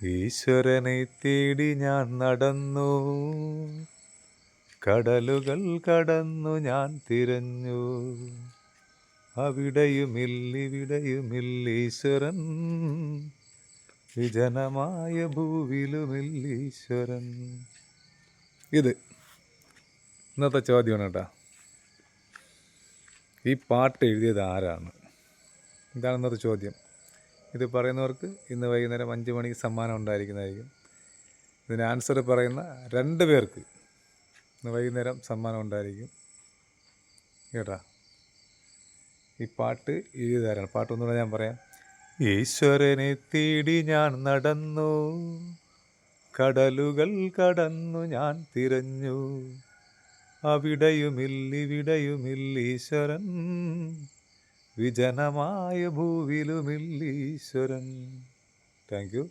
ഈശ്വരനെ തേടി ഞാൻ നടന്നു, കടലുകൾ കടന്നു ഞാൻ തിരഞ്ഞു, അവിടെയുമില്ലിവിടെയുമില്ലീശ്വരൻ, വിജനമായ ഭൂവിലുമില്ലീശ്വരൻ. ഇത് ഇന്നത്തെ ചോദ്യമാണ് കേട്ടോ. ഈ പാട്ട് എഴുതിയത് ആരാണ്? ഇതാണ് ഇന്നത്തെ ചോദ്യം. ഇത് പറയുന്നവർക്ക് ഇന്ന് വൈകുന്നേരം 5 മണിക്ക് സമ്മാനം ഉണ്ടായിരിക്കുന്നതായിരിക്കും. ഇതിന് ആൻസർ പറയുന്ന 2 പേർക്ക് ഇന്ന് വൈകുന്നേരം സമ്മാനം ഉണ്ടായിരിക്കും കേട്ടാ. ഈ പാട്ട് എഴുതാറാണ്. പാട്ട് ഒന്നുകൂടെ ഞാൻ പറയാം. ഈശ്വരനെ തേടി ഞാൻ നടന്നു, കടലുകൾ കടന്നു ഞാൻ തിരഞ്ഞു, അവിടെയുമില്ലിവിടെയുമില്ലീശ്വരൻ, വിജനമായ ഭൂവിലുമില്ലീശ്വരൻ. Thank you.